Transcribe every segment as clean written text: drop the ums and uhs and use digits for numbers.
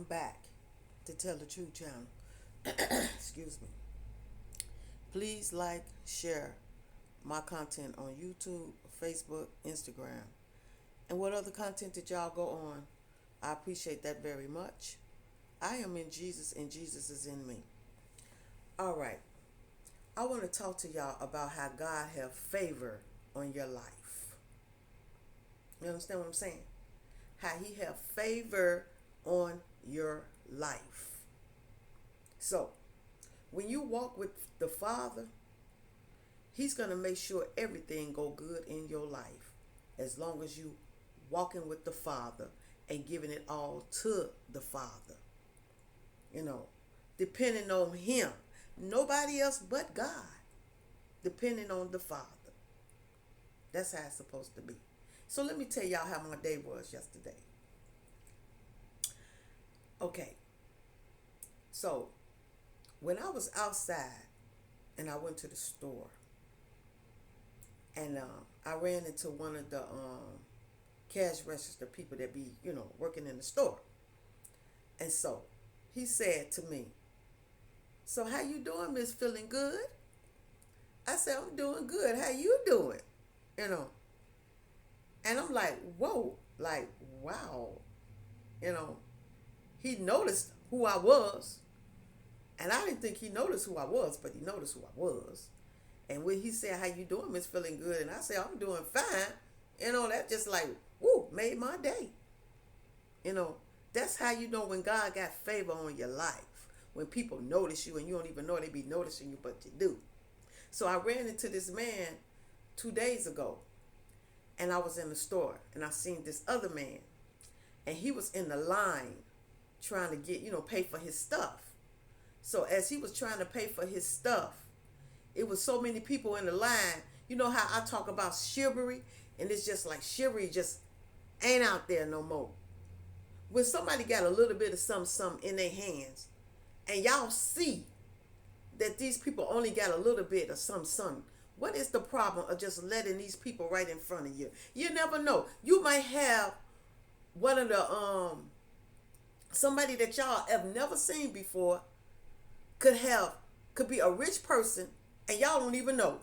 welcome back to Tell the Truth channel. Excuse me. Please like, share my content on YouTube, Facebook, Instagram, and what other content that y'all go on. I appreciate that very much. I am in Jesus and Jesus is in me. All right. I want to talk to y'all about how God have favor on your life. You understand what I'm saying? How he have favor on your life. So, when you walk with the Father, he's going to make sure everything go good in your life as long as you walking with the Father and giving it all to the Father. You know, depending on him. Nobody else but God. Depending on the Father. That's how it's supposed to be. So let me tell y'all how my day was yesterday. Okay. So, when I was outside and I went to the store and I ran into one of the cash register people that be, working in the store. And so, he said to me, "So how you doing, Miss? Feeling good?" I said, "I'm doing good. How you doing?" And I'm like, whoa, like, wow. He noticed who I was. And I didn't think he noticed who I was, but he noticed who I was. And when he said, "How you doing, Miss? Feeling good?" And I said, "I'm doing fine." That just like, woo, made my day. That's how you know when God got favor on your life. When people notice you and you don't even know they be noticing you, but you do. So I ran into this man 2 days ago. And I was in the store and I seen this other man. And he was in the line trying to get, pay for his stuff. So as he was trying to pay for his stuff, it was so many people in the line. You know how I talk about chivalry? And it's just like chivalry just ain't out there no more. When somebody got a little bit of something in their hands, and y'all see that these people only got a little bit of something, what is the problem of just letting these people right in front of you? You never know. You might have one of the somebody that y'all have never seen before could be a rich person and y'all don't even know.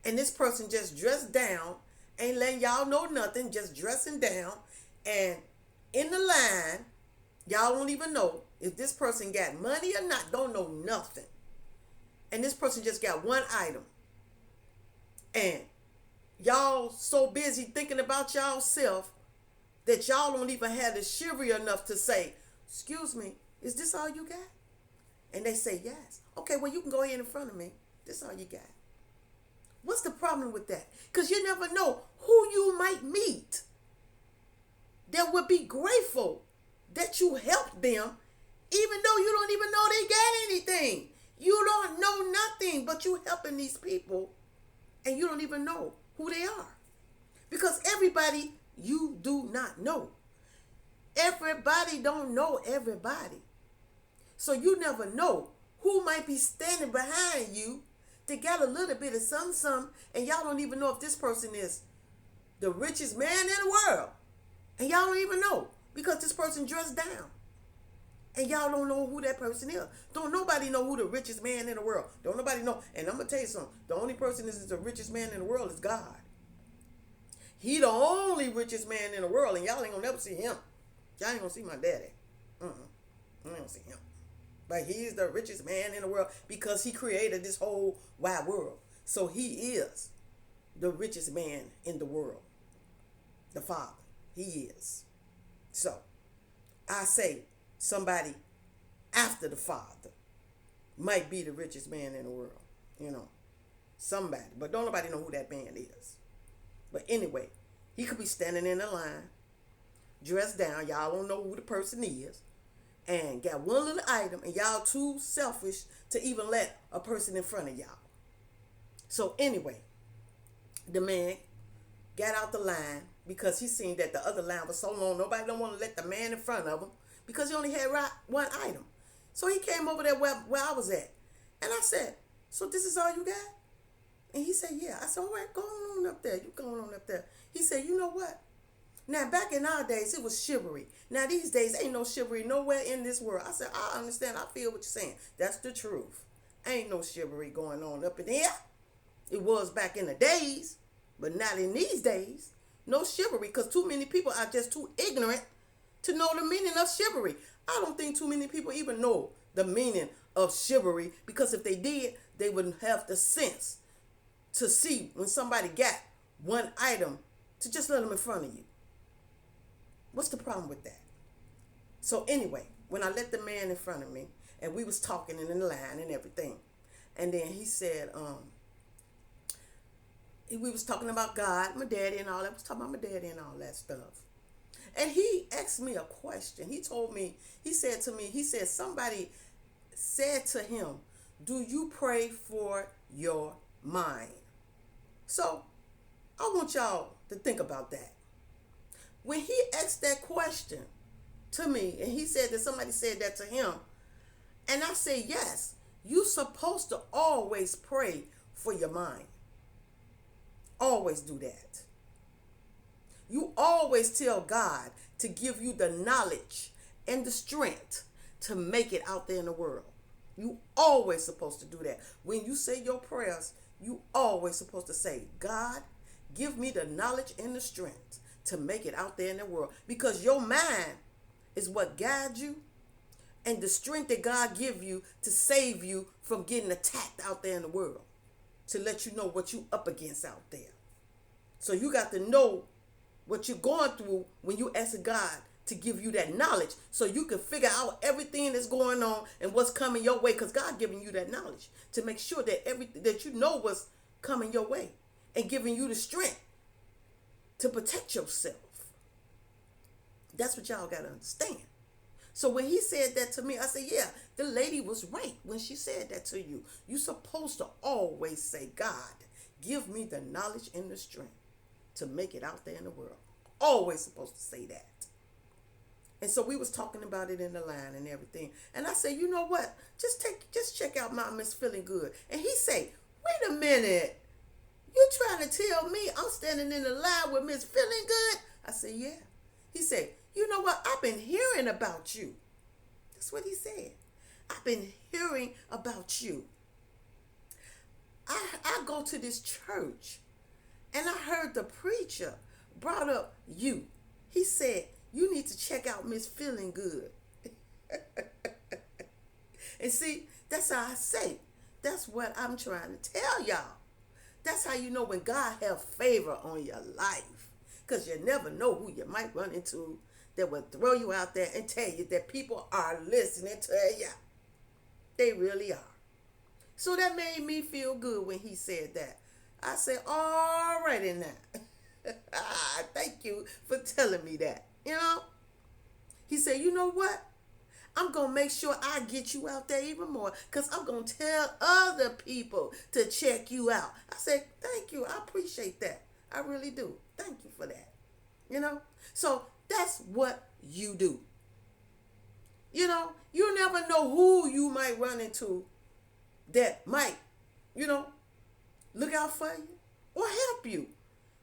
And this person just dressed down, ain't letting y'all know nothing, just dressing down, and in the line, y'all don't even know if this person got money or not, don't know nothing. And this person just got one item. And y'all so busy thinking about y'all self that y'all don't even have the chivalry enough to say, "Excuse me, is this all you got?" And they say, "Yes." "Okay, well, you can go ahead in front of me. This all you got." What's the problem with that? Because you never know who you might meet that would be grateful that you helped them, even though you don't even know they got anything. You don't know nothing, but you helping these people, and you don't even know who they are. Because everybody you do not know. Everybody don't know everybody. So you never know who might be standing behind you to get a little bit of something, and y'all don't even know if this person is the richest man in the world. And y'all don't even know because this person dressed down. And y'all don't know who that person is. Don't nobody know who the richest man in the world. Don't nobody know. And I'm going to tell you something. The only person that is the richest man in the world is God. He the only richest man in the world. And y'all ain't going to never see him. Y'all ain't going to see my daddy. You ain't going to see him. But he's the richest man in the world because he created this whole wide world. So he is the richest man in the world. The Father. He is. So, I say somebody after the Father might be the richest man in the world. Somebody. But don't nobody know who that man is. But anyway, he could be standing in the line, dressed down. Y'all don't know who the person is. And got one little item. And y'all too selfish to even let a person in front of y'all. So anyway, the man got out the line because he seen that the other line was so long. Nobody don't want to let the man in front of him because he only had one item. So he came over there where I was at. And I said, "So this is all you got?" And he said, "Yeah." I said, "All right, go on up there. You going on up there." He said, "You know what? Now, back in our days, it was chivalry. Now, these days, ain't no chivalry nowhere in this world. I said, I understand. I feel what you're saying. That's the truth. Ain't no chivalry going on up in here. It was back in the days, but not in these days. No chivalry, because too many people are just too ignorant to know the meaning of chivalry. I don't think too many people even know the meaning of chivalry, because if they did, they wouldn't have the sense to see when somebody got one item to just let them in front of you. What's the problem with that? So anyway, when I let the man in front of me, and we was talking in the line and everything, and then he said, we was talking about God, my daddy and all that. We was talking about my daddy and all that stuff. And he asked me a question. He told me, he said somebody said to him, do you pray for your mind? So I want y'all to think about that. When he asked that question to me, and he said that somebody said that to him, and I say, yes, you're supposed to always pray for your mind. Always do that. You always tell God to give you the knowledge and the strength to make it out there in the world. You always supposed to do that. When you say your prayers, you always supposed to say, God, give me the knowledge and the strength to make it out there in the world. Because your mind is what guides you, and the strength that God give you to save you from getting attacked out there in the world, to let you know what you up against out there. So you got to know what you're going through when you ask God to give you that knowledge, so you can figure out everything that's going on and what's coming your way, because God giving you that knowledge to make sure that everything that you know what's coming your way, and giving you the strength to protect yourself. That's what y'all got to understand. So when he said that to me, I said, yeah, the lady was right when she said that to you. You're supposed to always say, God, give me the knowledge and the strength to make it out there in the world. Always supposed to say that. And so we was talking about it in the line and everything. And I said, you know what? Just check out my Miss Feeling Good. And he said, wait a minute. You trying to tell me I'm standing in the line with Miss Feeling Good? I said, yeah. He said, you know what? I've been hearing about you. That's what he said. I've been hearing about you. I go to this church, and I heard the preacher brought up you. He said, you need to check out Miss Feeling Good. And see, that's how I say. That's what I'm trying to tell y'all. That's how you know when God have favor on your life. Because you never know who you might run into that will throw you out there and tell you that people are listening to you. They really are. So that made me feel good when he said that. I said, all righty now. Thank you for telling me that. You know? He said, you know what? I'm going to make sure I get you out there even more, because I'm going to tell other people to check you out. I said, thank you. I appreciate that. I really do. Thank you for that. You know? So that's what you do. You know, you never know who you might run into that might, you know, look out for you or help you.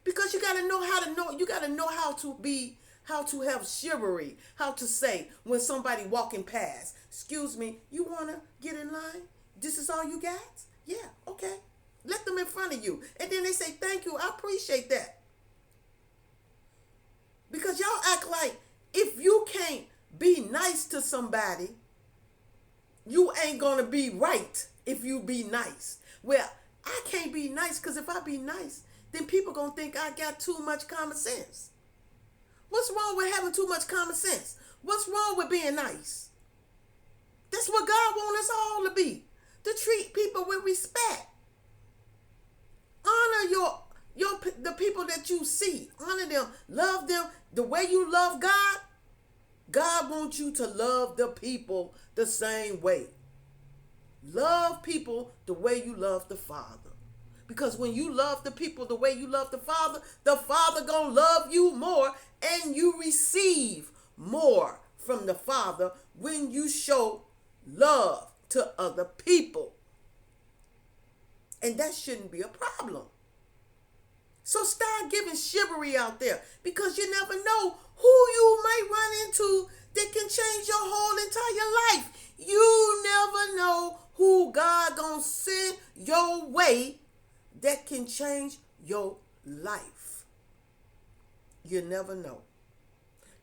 Because you got to know how to know. You got to know how to have chivalry, how to say when somebody walking past, excuse me, you want to get in line? This is all you got? Yeah, okay. Let them in front of you. And then they say, thank you, I appreciate that. Because y'all act like if you can't be nice to somebody, you ain't going to be right if you be nice. Well, I can't be nice, because if I be nice, then people going to think I got too much common sense. What's wrong with having too much common sense? What's wrong with being nice? That's what God wants us all to be. To treat people with respect. Honor the people that you see. Honor them. Love them. The way you love God, God wants you to love the people the same way. Love people the way you love the Father. Because when you love the people the way you love the Father gonna love you more, and you receive more from the Father when you show love to other people. And that shouldn't be a problem. So start giving chivalry out there, because you never know who you might run into that can change your whole entire life. You never know who God gonna send your way that can change your life. You never know.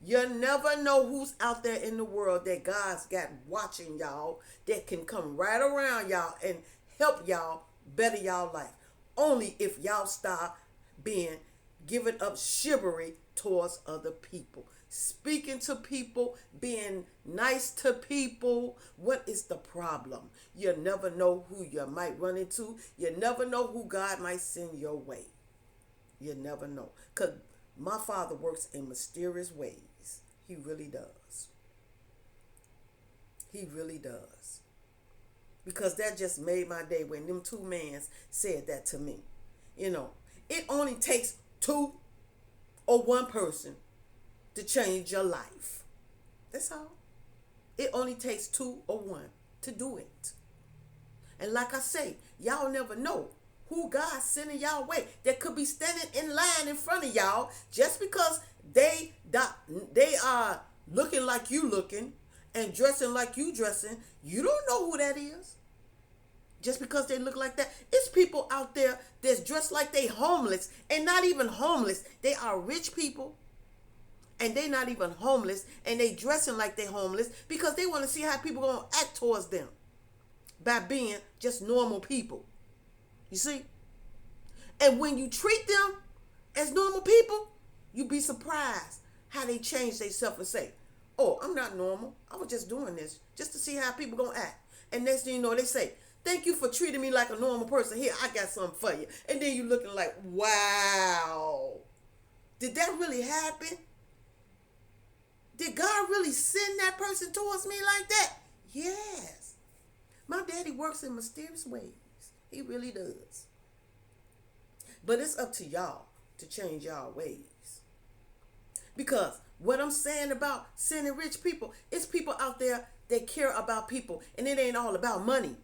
You never know who's out there in the world that God's got watching y'all, that can come right around y'all and help y'all better y'all life. Only if y'all start giving up chivalry towards other people. Speaking to people, being nice to people. What is the problem? You never know who you might run into. You never know who God might send your way. You never know. Because my Father works in mysterious ways. He really does. He really does. Because that just made my day when them two mans said that to me. You know, it only takes two or one person to change your life. That's all. It only takes two or one to do it. And like I say, y'all never know who God's sending y'all way that could be standing in line in front of y'all just because they are looking like you looking and dressing like you dressing. You don't know who that is. Just because they look like that. It's people out there that's dressed like they homeless and not even homeless. They are rich people and they not even homeless and they dressing like they homeless because they want to see how people going to act towards them by being just normal people. You see? And when you treat them as normal people, you'd be surprised how they change themselves and say, oh, I'm not normal. I was just doing this just to see how people going to act. And next thing you know, they say, thank you for treating me like a normal person. Here, I got something for you. And then you looking like, wow. Did that really happen? Did God really send that person towards me like that? Yes. My daddy works in mysterious ways. He really does. But it's up to y'all to change y'all ways. Because what I'm saying about sending rich people, it's people out there that care about people. And it ain't all about money.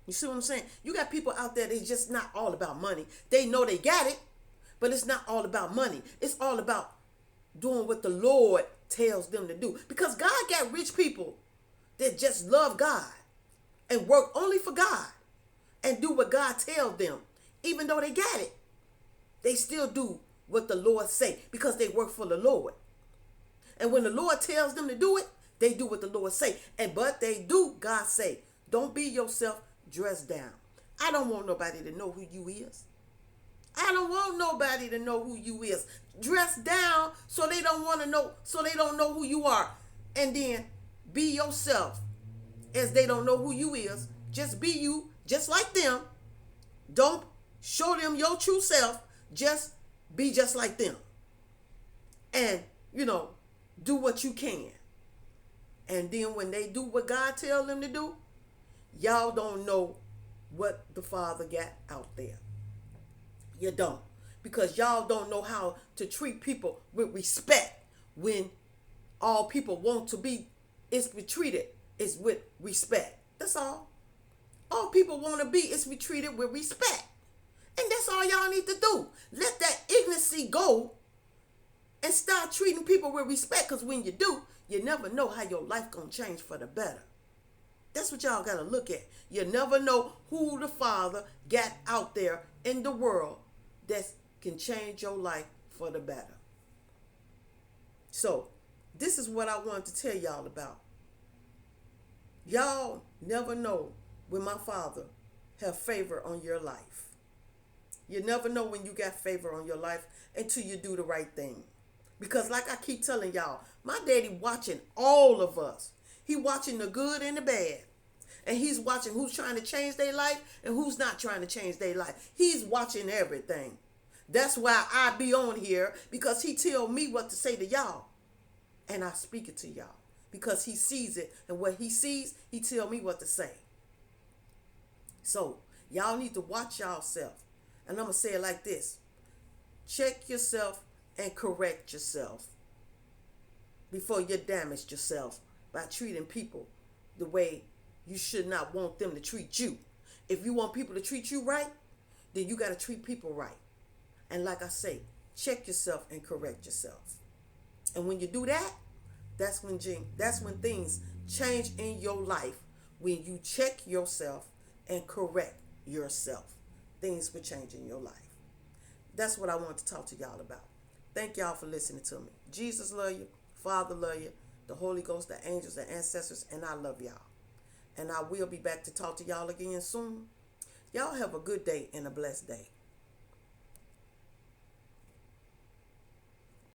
You see what I'm saying? You got people out there that's just not all about money. They know they got it, but it's not all about money. It's all about doing what the Lord tells them to do. Because God got rich people that just love God and work only for God and do what God tells them. Even though they got it, they still do what the Lord say because they work for the Lord. And when the Lord tells them to do it, they do what the Lord say. But they do, God say, don't be yourself dressed down. I don't want nobody to know who you is. I don't want nobody to know who you is. Dress down so they don't want to know, so they don't know who you are. And then be yourself as they don't know who you is. Just be you, just like them. Don't show them your true self. Just be just like them. And, do what you can. And then when they do what God tells them to do, y'all don't know what the Father got out there. You don't. Because y'all don't know how to treat people with respect when all people want to be is be treated is with respect. That's all. All people want to be is be treated with respect. And that's all y'all need to do. Let that ignorancy go and start treating people with respect. Because when you do, you never know how your life going to change for the better. That's what y'all got to look at. You never know who the Father got out there in the world that can change your life for the better. So, this is what I wanted to tell y'all about. Y'all never know when my Father have favor on your life. You never know when you got favor on your life until you do the right thing. Because like I keep telling y'all, my daddy watching all of us. He watching the good and the bad. And he's watching who's trying to change their life and who's not trying to change their life. He's watching everything. That's why I be on here, because he tell me what to say to y'all. And I speak it to y'all. Because he sees it. And what he sees, he tell me what to say. So, y'all need to watch yourself. And I'm going to say it like this. Check yourself and correct yourself before you damage yourself by treating people the way you should not want them to treat you. If you want people to treat you right, then you got to treat people right. And like I say, check yourself and correct yourself. And when you do that, that's when things change in your life. When you check yourself and correct yourself, things will change in your life. That's what I want to talk to y'all about. Thank y'all for listening to me. Jesus love you. Father love you. The Holy Ghost, the angels, the ancestors, and I love y'all. And I will be back to talk to y'all again soon. Y'all have a good day and a blessed day.